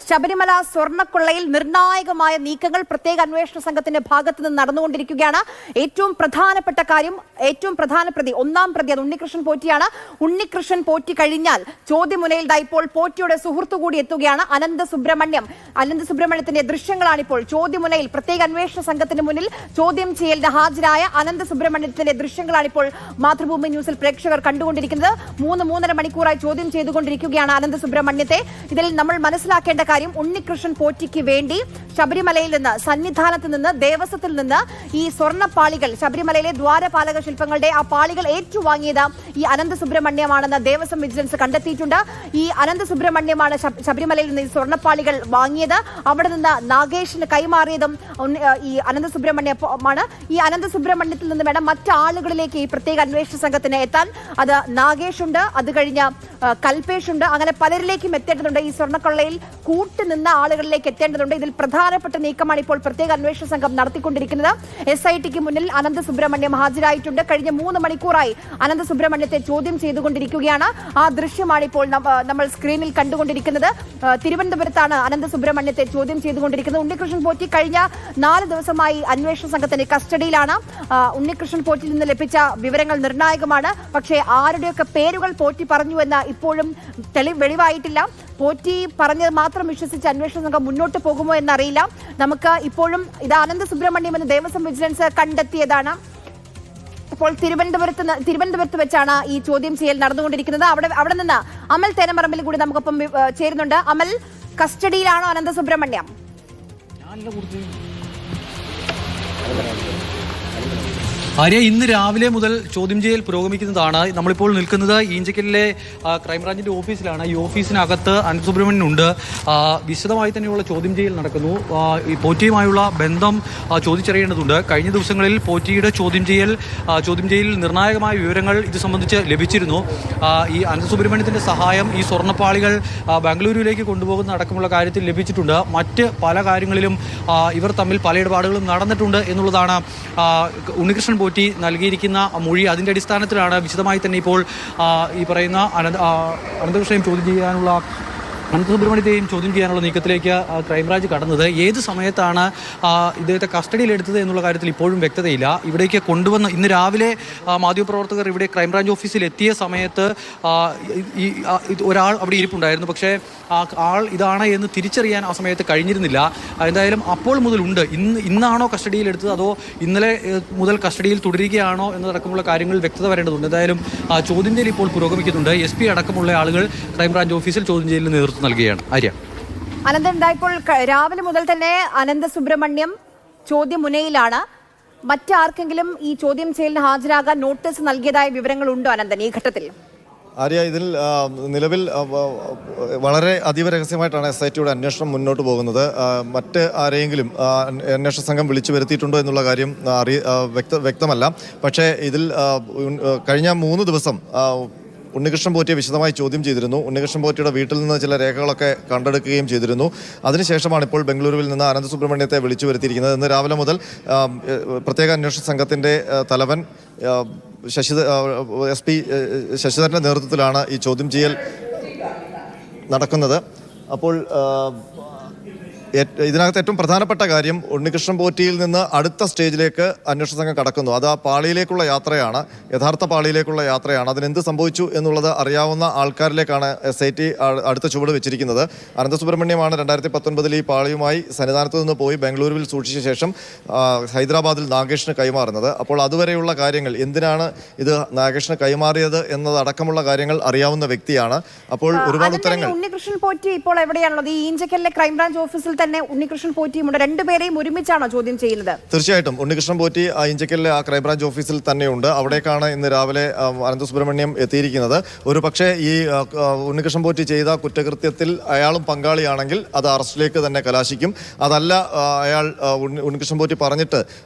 ശബരിമല സ്വർണ്ണക്കൊള്ളയിൽ നിർണായകമായ നീക്കങ്ങൾ പ്രത്യേക അന്വേഷണ സംഘത്തിന്റെ ഭാഗത്തു നിന്ന് നടന്നുകൊണ്ടിരിക്കുകയാണ്. ഏറ്റവും പ്രധാനപ്പെട്ട കാര്യം, ഏറ്റവും പ്രധാന പ്രതി, ഒന്നാം പ്രതി അത് ഉണ്ണികൃഷ്ണൻ പോറ്റിയാണ്. ഉണ്ണികൃഷ്ണൻ പോറ്റി കഴിഞ്ഞാൽ ചോദ്യമുനയിൽ ഇപ്പോൾ പോറ്റിയുടെ സുഹൃത്തു കൂടി എത്തുകയാണ്, അനന്തസുബ്രഹ്മണ്യത്തിന്റെ ദൃശ്യങ്ങളാണ് ഇപ്പോൾ ചോദ്യമുനയിൽ. പ്രത്യേക അന്വേഷണ സംഘത്തിന് മുന്നിൽ ചോദ്യം ചെയ്യലിന് ഹാജരായ അനന്തസുബ്രഹ്മണ്യത്തിന്റെ ദൃശ്യങ്ങളാണ് ഇപ്പോൾ മാതൃഭൂമി ന്യൂസിൽ പ്രേക്ഷകർ കണ്ടുകൊണ്ടിരിക്കുന്നത്. 3-3.5 മണിക്കൂറായി ചോദ്യം ചെയ്തുകൊണ്ടിരിക്കുകയാണ് അനന്തസുബ്രഹ്മണ്യത്തെ. ഇതിൽ നമ്മൾ മനസ്സിലാക്കേണ്ട കാര്യം, ഉണ്ണികൃഷ്ണൻ പോറ്റിക്ക് വേണ്ടി ശബരിമലയിൽ നിന്ന്, സന്നിധാനത്ത് നിന്ന്, ദേവസ്വത്തിൽ നിന്ന് ഈ സ്വർണ്ണപ്പാളികൾ, ശബരിമലയിലെ ദ്വാരപാലക ശില്പങ്ങളുടെ ആ പാളികൾ ഏറ്റുവാങ്ങിയത് ഈ അനന്തസുബ്രഹ്മണ്യമാണെന്ന് ദേവസ്വം വിജിലൻസ് കണ്ടെത്തിയിട്ടുണ്ട്. ഈ അനന്തസുബ്രഹ്മണ്യമാണ് ശബരിമലയിൽ നിന്ന് ഈ സ്വർണ്ണപ്പാളികൾ വാങ്ങിയത്. അവിടെ നിന്ന് നാഗേഷിന് കൈമാറിയതും ഈ അനന്തസുബ്രഹ്മണ്യമാണ്. ഈ അനന്തസുബ്രഹ്മണ്യത്തിൽ നിന്ന് വേണം മറ്റാളുകളിലേക്ക് ഈ പ്രത്യേക അന്വേഷണ സംഘത്തിന് എത്താൻ. അത് നാഗേഷ് ഉണ്ട്, അത് കഴിഞ്ഞ് കൽപേഷ് ഉണ്ട്, അങ്ങനെ പലരിലേക്കും എത്തേണ്ടതുണ്ട്. ഈ സ്വർണ്ണക്കൊള്ളയിൽ കൂട്ടുനിന്ന ആളുകളിലേക്ക് എത്തേണ്ടതുണ്ട്. ഇതിൽ പ്രധാനപ്പെട്ട നീക്കമാണ് ഇപ്പോൾ പ്രത്യേക അന്വേഷണ സംഘം നടത്തിക്കൊണ്ടിരിക്കുന്നത്. SITക്ക് മുന്നിൽ അനന്തസുബ്രഹ്മണ്യം ഹാജരായിട്ടുണ്ട്. കഴിഞ്ഞ 3 മണിക്കൂറായി അനന്തസുബ്രഹ്മണ്യത്തെ ചോദ്യം ചെയ്തുകൊണ്ടിരിക്കുകയാണ്. ആ ദൃശ്യമാണ് ഇപ്പോൾ നമ്മൾ സ്ക്രീനിൽ കണ്ടുകൊണ്ടിരിക്കുന്നത്. തിരുവനന്തപുരത്താണ് അനന്തസുബ്രഹ്മണ്യത്തെ ചോദ്യം ചെയ്തുകൊണ്ടിരിക്കുന്നത്. ഉണ്ണികൃഷ്ണൻ പോറ്റി കഴിഞ്ഞ 4 ദിവസമായി അന്വേഷണ സംഘത്തിന്റെ കസ്റ്റഡിയിലാണ്. ഉണ്ണികൃഷ്ണൻ പോറ്റിയിൽ നിന്ന് ലഭിച്ച വിവരങ്ങൾ നിർണായകമാണ്. പക്ഷേ ആരുടെയൊക്കെ പേരുകൾ പോറ്റി പറഞ്ഞു എന്ന് ഇപ്പോഴും വെളിവായിട്ടില്ല. പോറ്റി പറഞ്ഞത് മാത്രം വിശ്വസിച്ച് അന്വേഷണ സംഘം മുന്നോട്ട് പോകുമോ എന്നറിയില്ല. നമുക്ക് ഇപ്പോഴും ഇത് അനന്തസുബ്രഹ്മണ്യം എന്ന് ദേവസ്വം വിജിലൻസ് കണ്ടെത്തിയതാണ്. ഇപ്പോൾ തിരുവനന്തപുരത്ത് വെച്ചാണ് ഈ ചോദ്യം ചെയ്യൽ നടന്നുകൊണ്ടിരിക്കുന്നത്. അവിടെ നിന്ന് അമൽ തേനമറമ്പിൽ കൂടി നമുക്കൊപ്പം ചേരുന്നുണ്ട്. അമൽ, കസ്റ്റഡിയിലാണോ അനന്തസുബ്രഹ്മണ്യം? ആര്യ, ഇന്ന് രാവിലെ മുതൽ ചോദ്യം ചെയ്യൽ പുരോഗമിക്കുന്നതാണ്. നമ്മളിപ്പോൾ നിൽക്കുന്നത് ഈഞ്ചക്കലിലെ ക്രൈംബ്രാഞ്ചിന്റെ ഓഫീസിലാണ്. ഈ ഓഫീസിനകത്ത് അനന്തസുബ്രഹ്മണ്യൻ ഉണ്ട്. വിശദമായി തന്നെയുള്ള ചോദ്യം ചെയ്യൽ നടക്കുന്നു. ഈ പോറ്റിയുമായുള്ള ബന്ധം ചോദിച്ചറിയേണ്ടതുണ്ട്. കഴിഞ്ഞ ദിവസങ്ങളിൽ പോറ്റിയുടെ ചോദ്യം ചെയ്യലിൽ നിർണായകമായ വിവരങ്ങൾ ഇത് സംബന്ധിച്ച് ലഭിച്ചിരുന്നു. ഈ അനന്തസുബ്രഹ്മണ്യത്തിന്റെ സഹായം ഈ സ്വർണ്ണപ്പാളികൾ ബാംഗ്ലൂരുവിലേക്ക് കൊണ്ടുപോകുന്ന അടക്കമുള്ള കാര്യത്തിൽ ലഭിച്ചിട്ടുണ്ട്. മറ്റ് പല കാര്യങ്ങളിലും ഇവർ തമ്മിൽ പല ഇടപാടുകളും നടന്നിട്ടുണ്ട് എന്നുള്ളതാണ് ഉണ്ണികൃഷ്ണൻ പോറ്റി നൽകിയിരിക്കുന്ന മൊഴി. അതിൻ്റെ അടിസ്ഥാനത്തിലാണ് വിശദമായി തന്നെ ഇപ്പോൾ ഈ പറയുന്ന അനന്തകൃഷ്ണനെയും അനന്തസുബ്രഹ്മണ്യത്തെയും ചോദ്യം ചെയ്യാനുള്ള നീക്കത്തിലേക്ക് ക്രൈംബ്രാഞ്ച് കടന്നത്. ഏത് സമയത്താണ് ഇദ്ദേഹത്തെ കസ്റ്റഡിയിലെടുത്തത് എന്നുള്ള കാര്യത്തിൽ ഇപ്പോഴും വ്യക്തതയില്ല. ഇവിടേക്ക് കൊണ്ടുവന്ന ഇന്ന് രാവിലെ മാധ്യമപ്രവർത്തകർ ഇവിടെ ക്രൈംബ്രാഞ്ച് ഓഫീസിൽ എത്തിയ സമയത്ത് ഒരാൾ അവിടെ ഇരിപ്പുണ്ടായിരുന്നു. പക്ഷേ ആൾ ഇതാണ് എന്ന് തിരിച്ചറിയാൻ ആ സമയത്ത് കഴിഞ്ഞിരുന്നില്ല. എന്തായാലും അപ്പോൾ മുതലുണ്ട്. ഇന്നാണോ കസ്റ്റഡിയിലെടുത്തത് അതോ ഇന്നലെ മുതൽ കസ്റ്റഡിയിൽ തുടരുകയാണോ എന്നതടക്കമുള്ള കാര്യങ്ങൾ വ്യക്തത വരേണ്ടതുണ്ട്. എന്തായാലും ചോദ്യം ചെയ്യൽ ഇപ്പോൾ പുരോഗമിക്കുന്നുണ്ട്. SP അടക്കമുള്ള ആളുകൾ ക്രൈംബ്രാഞ്ച് ഓഫീസിൽ ചോദ്യം ചെയ്യലിന് നേതൃത്വം നൽകുകയാണ്. ആര്യ, ഇപ്പോൾ രാവിലെ മുതൽ തന്നെ അനന്തസുബ്രഹ്മണ്യം ചോദ്യമുനയിലാണ്. മറ്റാർക്കെങ്കിലും ഈ ചോദ്യം ചെയ്യലിന് ഹാജരാകാൻ നോട്ടീസ് നൽകിയതായ വിവരങ്ങളുണ്ടോ അനന്തൻ ഈ ഘട്ടത്തിൽ? ആര്യ, ഇതിൽ നിലവിൽ വളരെ അതീവ രഹസ്യമായിട്ടാണ് SITയുടെ അന്വേഷണം മുന്നോട്ട് പോകുന്നത്. മറ്റ് ആരെയെങ്കിലും അന്വേഷണ സംഘം വിളിച്ചു വരുത്തിയിട്ടുണ്ടോ എന്നുള്ള കാര്യം വ്യക്തമല്ല. പക്ഷേ ഇതിൽ കഴിഞ്ഞ 3 ദിവസം ഉണ്ണികൃഷ്ണൻ പോറ്റിയെ വിശദമായി ചോദ്യം ചെയ്തിരുന്നു. ഉണ്ണികൃഷ്ണൻ പോറ്റിയുടെ വീട്ടിൽ നിന്ന് ചില രേഖകളൊക്കെ കണ്ടെടുക്കുകയും ചെയ്തിരുന്നു. അതിനുശേഷമാണ് ഇപ്പോൾ ബംഗളൂരുവിൽ നിന്ന് അനന്തസുബ്രഹ്മണ്യത്തെ വിളിച്ചു വരുത്തിയിരിക്കുന്നത്. ഇന്ന് രാവിലെ മുതൽ പ്രത്യേക അന്വേഷണ സംഘത്തിൻ്റെ തലവൻ SP ശശിധരൻ്റെ നേതൃത്വത്തിലാണ് ഈ ചോദ്യം ചെയ്യൽ നടക്കുന്നത്. അപ്പോൾ ഇതിനകത്ത് ഏറ്റവും പ്രധാനപ്പെട്ട കാര്യം, ഉണ്ണികൃഷ്ണൻ പോറ്റിയിൽ നിന്ന് അടുത്ത സ്റ്റേജിലേക്ക് അന്വേഷണ സംഘം കടക്കുന്നു. അത് ആ പാളിയിലേക്കുള്ള യാത്രയാണ്, യഥാർത്ഥ പാളിയിലേക്കുള്ള യാത്രയാണ്. അതിനെന്ത് സംഭവിച്ചു എന്നുള്ളത് അറിയാവുന്ന ആൾക്കാരിലേക്കാണ് SIT അടുത്ത ചുവട് വെച്ചിരിക്കുന്നത്. അനന്തസുബ്രഹ്മണ്യമാണ് 2019 ഈ പാളിയുമായി സന്നിധാനത്ത് നിന്ന് പോയി ബാംഗ്ലൂരുവിൽ സൂക്ഷിച്ച ശേഷം ഹൈദരാബാദിൽ നാഗേഷിന് കൈമാറുന്നത്. അപ്പോൾ അതുവരെയുള്ള കാര്യങ്ങൾ, എന്തിനാണ് ഇത് നാഗേഷിന് കൈമാറിയത് എന്നതടക്കമുള്ള കാര്യങ്ങൾ അറിയാവുന്ന വ്യക്തിയാണ്. അപ്പോൾ ഒരുപാട് ഉത്തരങ്ങൾ. ഉണ്ണികൃഷ്ണൻ പോറ്റി ഇപ്പോൾ എവിടെയാണുള്ളത്? ഈ ഈഞ്ചക്കലിലെ ക്രൈംബ്രാഞ്ച് ഓഫീസിൽ തന്നെ ഉണ്ണികൃഷ്ണൻ പോറ്റിയുമുണ്ട്. രണ്ടുപേരെയും ഒരുമിച്ചാണോ ചോദ്യം ചെയ്യുന്നത്? തീർച്ചയായിട്ടും ഉണ്ണികൃഷ്ണൻ പോറ്റി ഇഞ്ചക്കലിലെ ആ ക്രൈംബ്രാഞ്ച് ഓഫീസിൽ തന്നെയുണ്ട്. അവിടേക്കാണ് ഇന്ന് രാവിലെ അനന്തസുബ്രഹ്മണ്യം എത്തിയിരിക്കുന്നത്. ഒരു പക്ഷേ ഈ ഉണ്ണികൃഷ്ണൻ പോറ്റി ചെയ്ത കുറ്റകൃത്യത്തിൽ അയാളും പങ്കാളിയാണെങ്കിൽ അത് അറസ്റ്റിലേക്ക് തന്നെ കലാശിക്കും. അതല്ല, അയാൾ ഉണ്ണികൃഷ്ണൻ പോറ്റി പറഞ്ഞിട്ട്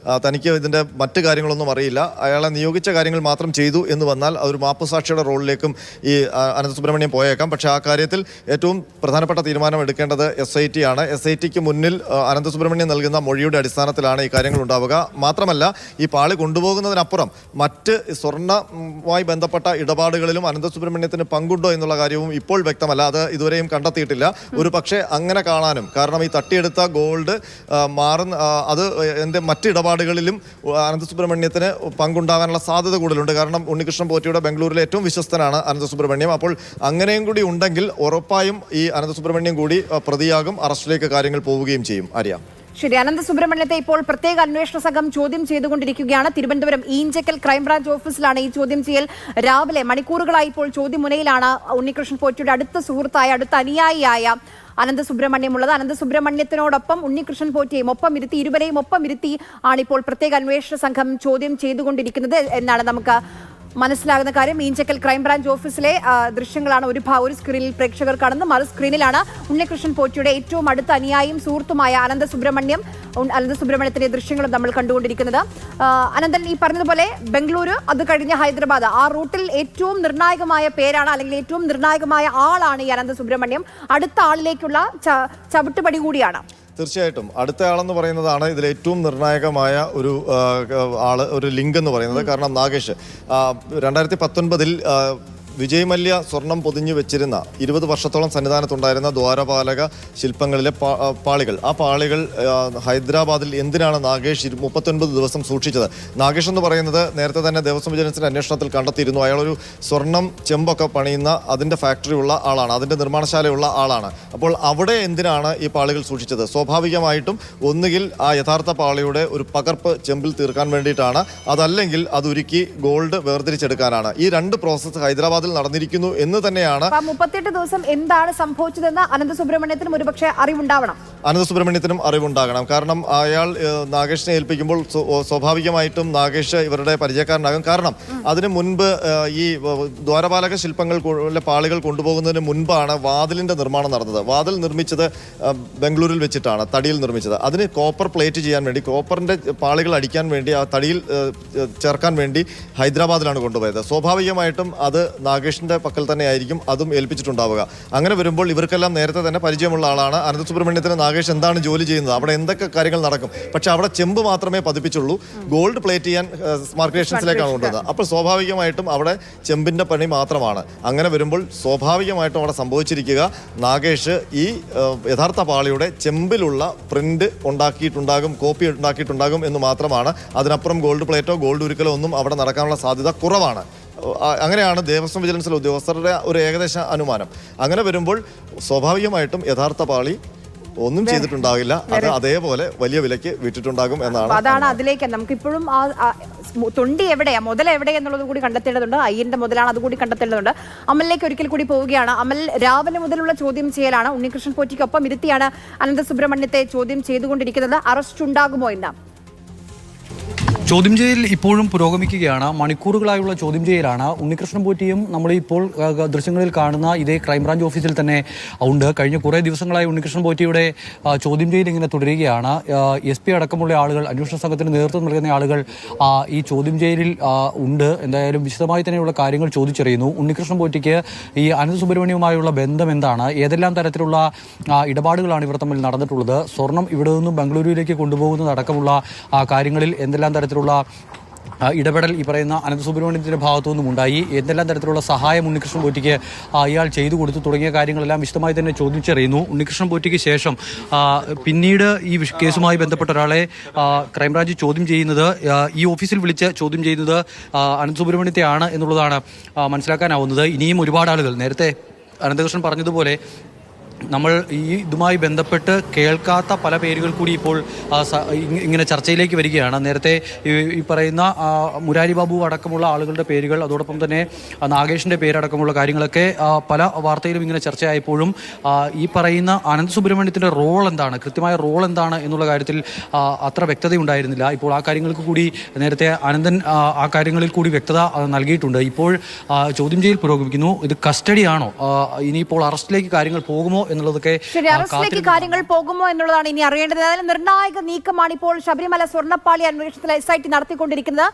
തനിക്ക് ഇതിൻ്റെ മറ്റ് കാര്യങ്ങളൊന്നും അറിയില്ല, അയാളെ നിയോഗിച്ച കാര്യങ്ങൾ മാത്രം ചെയ്തു എന്ന് വന്നാൽ അതൊരു മാപ്പുസാക്ഷിയുടെ റോളിലേക്കും ഈ അനന്തസുബ്രഹ്മണ്യം പോയേക്കാം. പക്ഷേ ആ കാര്യത്തിൽ ഏറ്റവും പ്രധാനപ്പെട്ട തീരുമാനം എടുക്കേണ്ടത് SIT ആണ്. SIT ടിക്ക് മുന്നിൽ അനന്തസുബ്രഹ്മണ്യം നൽകുന്ന മൊഴിയുടെ അടിസ്ഥാനത്തിലാണ് ഈ കാര്യങ്ങൾ ഉണ്ടാവുക. മാത്രമല്ല ഈ പാളി കൊണ്ടുപോകുന്നതിനപ്പുറം മറ്റ് സ്വർണ്ണവുമായി ബന്ധപ്പെട്ട ഇടപാടുകളിലും അനന്തസുബ്രഹ്മണ്യത്തിന് പങ്കുണ്ടോ എന്നുള്ള കാര്യവും ഇപ്പോൾ വ്യക്തമല്ല. അത് ഇതുവരെയും കണ്ടെത്തിയിട്ടില്ല. ഒരു പക്ഷേ അങ്ങനെ കാണാനും, കാരണം ഈ തട്ടിയെടുത്ത ഗോൾഡ് അത് മറ്റ് ഇടപാടുകളിലും അനന്തസുബ്രഹ്മണ്യത്തിന് പങ്കുണ്ടാകാനുള്ള സാധ്യത കൂടുതലുണ്ട്. കാരണം ഉണ്ണികൃഷ്ണൻ പോറ്റിയുടെ ബംഗളൂരിലെ ഏറ്റവും വിശ്വസ്തനാണ് അനന്തസുബ്രഹ്മണ്യം. അപ്പോൾ അങ്ങനെയും കൂടി ഉണ്ടെങ്കിൽ ഉറപ്പായും ഈ അനന്തസുബ്രഹ്മണ്യം കൂടി പ്രതിയാകും. അറസ്റ്റിലേക്ക് കാര്യങ്ങൾ പോവുകയും ചെയ്യും. ആര്യ, ശരി. അനന്തസുബ്രഹ്മണ്യത്തെ ഇപ്പോൾ പ്രത്യേക അന്വേഷണ സംഘം ചോദ്യം ചെയ്തുകൊണ്ടിരിക്കുകയാണ്. തിരുവനന്തപുരം ഈഞ്ചക്കൽ ക്രൈംബ്രാഞ്ച് ഓഫീസിലാണ് ഈ ചോദ്യം ചെയ്യൽ. രാവിലെ മണിക്കൂറുകളായി ഇപ്പോൾ ചോദ്യമുനയിലാണ് ഉണ്ണികൃഷ്ണൻ പോറ്റിയുടെ അടുത്ത സുഹൃത്തായ, അടുത്ത അനുയായിയായ അനന്തസുബ്രഹ്മണ്യം ഉള്ളത്. അനന്തസുബ്രഹ്മണ്യത്തിനോടൊപ്പം ഉണ്ണികൃഷ്ണൻ പോറ്റിയെയും ഒപ്പം ഇരുത്തി, ഇരുവരെയും ഒപ്പം ഇരുത്തി ആണിപ്പോൾ പ്രത്യേക അന്വേഷണ സംഘം ചോദ്യം ചെയ്തുകൊണ്ടിരിക്കുന്നത് എന്നാണ് നമുക്ക് മനസ്സിലാകുന്ന കാര്യം. ഈഞ്ചക്കൽ ക്രൈംബ്രാഞ്ച് ഓഫീസിലെ ദൃശ്യങ്ങളാണ് ഒരു സ്ക്രീനിൽ പ്രേക്ഷകർ കാണുന്നത്. മറു സ്ക്രീനിലാണ് ഉണ്ണികൃഷ്ണൻ പോറ്റിയുടെ ഏറ്റവും അടുത്ത അനുയായിയും സുഹൃത്തുമായ അനന്തസുബ്രഹ്മണ്യത്തിന്റെ ദൃശ്യങ്ങളും നമ്മൾ കണ്ടുകൊണ്ടിരിക്കുന്നത്. അനന്തൻ ഈ പറഞ്ഞതുപോലെ ബംഗളൂരു, അത് കഴിഞ്ഞ് ഹൈദരാബാദ്, ആ റൂട്ടിൽ ഏറ്റവും നിർണായകമായ പേരാണ്, അല്ലെങ്കിൽ ഏറ്റവും നിർണായകമായ ആളാണ് ഈ അനന്തസുബ്രഹ്മണ്യം. അടുത്ത ആളിലേക്കുള്ള ചവിട്ടുപടി കൂടിയാണ്. തീർച്ചയായിട്ടും അടുത്ത ആളെന്ന് പറയുന്നതാണ് ഇതിൽ ഏറ്റവും നിർണായകമായ ഒരു ലിങ്ക് എന്ന് പറയുന്നത്. കാരണം നാഗേഷ് 2019 വിജയ് മല്യ സ്വർണം പൊതിഞ്ഞു വെച്ചിരുന്ന 20 വർഷത്തോളം സന്നിധാനത്തുണ്ടായിരുന്ന ദ്വാരപാലക ശില്പങ്ങളിലെ പാളികൾ, ആ പാളികൾ ഹൈദരാബാദിൽ എന്തിനാണ് നാഗേഷ് 39 ദിവസം സൂക്ഷിച്ചത്? നാഗേഷ് എന്ന് പറയുന്നത് നേരത്തെ തന്നെ ദേവസ്വം വിജിലൻസിന്റെ അന്വേഷണത്തിൽ കണ്ടെത്തിയിരുന്നു. അയാളൊരു സ്വർണം ചെമ്പൊക്കെ പണിയുന്ന അതിന്റെ ഫാക്ടറി ഉള്ള ആളാണ്, അതിന്റെ നിർമ്മാണശാലയുള്ള ആളാണ്. അപ്പോൾ അവിടെ എന്തിനാണ് ഈ പാളികൾ സൂക്ഷിച്ചത്? സ്വാഭാവികമായിട്ടും ഒന്നുകിൽ ആ യഥാർത്ഥ പാളിയുടെ ഒരു പകർപ്പ് ചെമ്പിൽ തീർക്കാൻ വേണ്ടിയിട്ടാണ്, അതല്ലെങ്കിൽ അതുരുക്കി ഗോൾഡ് വേർതിരിച്ചെടുക്കാനാണ്. ഈ രണ്ട് പ്രോസസ്സ് ഹൈദരാബാദ് നടന്നിരിക്കുന്നു എന്ന് തന്നെയാണ്. 38 ദിവസം എന്താണ് സംഭവിച്ചതെന്ന് അനന്തസുബ്രഹ്മണ്യത്തിനും ഒരുപക്ഷെ അറിവുണ്ടാവണം. അനന്തസുബ്രഹ്മണ്യത്തിനും അറിവുണ്ടാകണം. കാരണം അയാൾ നാഗേഷിനെ ഏൽപ്പിക്കുമ്പോൾ സ്വാഭാവികമായിട്ടും നാഗേഷ് ഇവരുടെ പരിചയക്കാരനാകും. കാരണം അതിന് മുൻപ് ഈ ദ്വാരപാലക ശില്പങ്ങളിലെ പാളികൾ കൊണ്ടുപോകുന്നതിന് മുൻപാണ് വാതിലിന്റെ നിർമ്മാണം നടന്നത്. വാതിൽ നിർമ്മിച്ചത് ബംഗളൂരിൽ വെച്ചിട്ടാണ്, തടിയിൽ നിർമ്മിച്ചത്. അതിന് കോപ്പർ പ്ലേറ്റ് ചെയ്യാൻ വേണ്ടി, കോപ്പറിന്റെ പാളികൾ അടിക്കാൻ വേണ്ടി, ആ തടിയിൽ ചേർക്കാൻ വേണ്ടി ഹൈദരാബാദിലാണ് കൊണ്ടുപോയത്. സ്വാഭാവികമായിട്ടും അത് നാഗേഷിന്റെ പക്കൽ തന്നെ ആയിരിക്കും അതും ഏൽപ്പിച്ചിട്ടുണ്ടാവുക. അങ്ങനെ വരുമ്പോൾ ഇവർക്കെല്ലാം നേരത്തെ തന്നെ പരിചയമുള്ള ആളാണ്. അനന്തസുബ്രഹ്മണ്യത്തിന് നാഗേഷ് എന്താണ് ജോലി ചെയ്യുന്നത്, അവിടെ എന്തൊക്കെ കാര്യങ്ങൾ നടക്കും, പക്ഷെ അവിടെ ചെമ്പ് മാത്രമേ പതിപ്പിച്ചുള്ളൂ. ഗോൾഡ് പ്ലേറ്റ് ചെയ്യാൻ സ്മാർട്ട് ക്രിയേഷൻസിലേക്കാണ് കൊണ്ടുവന്നത്. അപ്പോൾ സ്വാഭാവികമായിട്ടും അവിടെ ചെമ്പിന്റെ പണി മാത്രമാണ്. അങ്ങനെ വരുമ്പോൾ സ്വാഭാവികമായിട്ടും അവിടെ സംഭവിച്ചിരിക്കുക, നാഗേഷ് ഈ യഥാർത്ഥ പാളിയുടെ ചെമ്പിലുള്ള പ്രിന്റ് ഉണ്ടാക്കിയിട്ടുണ്ടാകും, കോപ്പി ഉണ്ടാക്കിയിട്ടുണ്ടാകും എന്ന് മാത്രമാണ്. അതിനപ്പുറം ഗോൾഡ് പ്ലേറ്റോ ഗോൾഡ് ഉരുക്കലോ ഒന്നും അവിടെ നടക്കാനുള്ള സാധ്യത കുറവാണ്. അങ്ങനെയാണ് ദേവസ്വം വിജിലൻസിലെ ഉദ്യോഗസ്ഥരുടെ ഒരു ഏകദേശ അനുമാനം. അങ്ങനെ വരുമ്പോൾ സ്വാഭാവികമായിട്ടും യഥാർത്ഥ പാളി ഒന്നും ചെയ്തിട്ടുണ്ടാകില്ല, അത് അതേപോലെ വലിയ വിലയ്ക്ക് വിറ്റിട്ടുണ്ടാകും എന്നാണ്. അതാണ് അതിലേക്ക് നമുക്കിപ്പോഴും തൊണ്ടി എവിടെയാ, മുതൽ എവിടെ എന്നുള്ളത് കൂടി കണ്ടെത്തേണ്ടതുണ്ട്. അയ്യന്റെ മുതലാണ്, അതുകൂടി കണ്ടെത്തേണ്ടതുണ്ട്. അമലിലേക്ക് ഒരിക്കൽ കൂടി പോവുകയാണ്. അമൽ, രാവിലെ മുതലുള്ള ചോദ്യം ചെയ്യലാണ്. ഉണ്ണികൃഷ്ണൻ പോറ്റിക്കൊപ്പം ഇരുത്തിയാണ് അനന്തസുബ്രഹ്മണ്യത്തെ ചോദ്യം ചെയ്തുകൊണ്ടിരിക്കുന്നത്. അറസ്റ്റ് ഉണ്ടാകുമോ എന്ന്? ചോദ്യം ചെയ്യൽ ഇപ്പോഴും പുരോഗമിക്കുകയാണ്. മണിക്കൂറുകളായുള്ള ചോദ്യം ചെയ്യലാണ്. ഉണ്ണികൃഷ്ണൻ പോറ്റിയും നമ്മളിപ്പോൾ ദൃശ്യങ്ങളിൽ കാണുന്ന ഇതേ ക്രൈംബ്രാഞ്ച് ഓഫീസിൽ തന്നെ ഉണ്ട്. കഴിഞ്ഞ കുറേ ദിവസങ്ങളായി ഉണ്ണികൃഷ്ണൻ പോറ്റിയുടെ ചോദ്യം ചെയ്യൽ ഇങ്ങനെ തുടരുകയാണ്. SP അടക്കമുള്ള ആളുകൾ, അന്വേഷണ സംഘത്തിന് നേതൃത്വം നൽകുന്ന ആളുകൾ ഈ ചോദ്യം ചെയ്യലിൽ ഉണ്ട്. എന്തായാലും വിശദമായി തന്നെയുള്ള കാര്യങ്ങൾ ചോദിച്ചറിയുന്നു. ഉണ്ണികൃഷ്ണൻ പോറ്റിക്ക് ഈ അനന്തസുബ്രഹ്മണ്യവുമായുള്ള ബന്ധം എന്താണ്, ഏതെല്ലാം തരത്തിലുള്ള ഇടപാടുകളാണ് ഇവർ തമ്മിൽ നടന്നിട്ടുള്ളത്, സ്വർണം ഇവിടെ നിന്നും ബംഗളൂരുവിലേക്ക് കൊണ്ടുപോകുന്നത് അടക്കമുള്ള കാര്യങ്ങളിൽ എന്തെല്ലാം തരത്തിലുള്ള ഇടപെടൽ ഈ പറയുന്ന അനന്തസുബ്രഹ്മണ്യത്തിന്റെ ഭാഗത്തുനിന്നും ഉണ്ടായി, എന്തെല്ലാം തരത്തിലുള്ള സഹായം ഉണ്ണികൃഷ്ണൻ പോറ്റിക്ക് ഇയാൾ ചെയ്തു കൊടുത്തു തുടങ്ങിയ കാര്യങ്ങളെല്ലാം വിശദമായി തന്നെ ചോദിച്ചറിയുന്നു. ഉണ്ണികൃഷ്ണൻ പോറ്റിക്ക് ശേഷം പിന്നീട് ഈ കേസുമായി ബന്ധപ്പെട്ട ഒരാളെ ക്രൈംബ്രാഞ്ച് ചോദ്യം ചെയ്യുന്നത്, ഈ ഓഫീസിൽ വിളിച്ച് ചോദ്യം ചെയ്യുന്നത് അനന്തസുബ്രഹ്മണ്യത്തെയാണ് എന്നുള്ളതാണ് മനസ്സിലാക്കാനാവുന്നത്. ഇനിയും ഒരുപാട് ആളുകൾ, നേരത്തെ അനന്തകൃഷ്ണൻ പറഞ്ഞതുപോലെ നമ്മൾ ഇതുമായി ബന്ധപ്പെട്ട് കേൾക്കാത്ത പല പേരുകൾ കൂടി ഇപ്പോൾ ഇങ്ങനെ ചർച്ചയിലേക്ക് വരികയാണ്. നേരത്തെ ഈ പറയുന്ന മുരാരി ബാബു അടക്കമുള്ള ആളുകളുടെ പേരുകൾ, അതോടൊപ്പം തന്നെ നാഗേഷിൻ്റെ പേരടക്കമുള്ള കാര്യങ്ങളൊക്കെ പല വാർത്തയിലും ഇങ്ങനെ ചർച്ചയായപ്പോഴും ഈ പറയുന്ന അനന്തസുബ്രഹ്മണ്യത്തിൻ്റെ റോൾ എന്താണ്, കൃത്യമായ റോൾ എന്താണ് എന്നുള്ള കാര്യത്തിൽ അത്ര വ്യക്തതയുണ്ടായിരുന്നില്ല. ഇപ്പോൾ ആ കാര്യങ്ങൾക്ക് കൂടി നേരത്തെ അനന്തൻ ആ കാര്യങ്ങളിൽ കൂടി വ്യക്തത നൽകിയിട്ടുണ്ട്. ഇപ്പോൾ ചോദ്യം ചെയ്യൽ പുരോഗമിക്കുന്നു. ഇത് കസ്റ്റഡിയാണോ, ഇനിയിപ്പോൾ അറസ്റ്റിലേക്ക് കാര്യങ്ങൾ പോകുമോ എന്നുള്ളതൊക്കെ, അറസ്റ്റിലേക്ക് കാര്യങ്ങൾ പോകുമോ എന്നുള്ളതാണ് ഇനി അറിയേണ്ടത്. അതായത് നിർണായക നീക്കമാണ് ഇപ്പോൾ ശബരിമല സ്വർണ്ണപ്പാളി അന്വേഷണത്തിൽ SIT നടത്തിക്കൊണ്ടിരിക്കുന്നത്.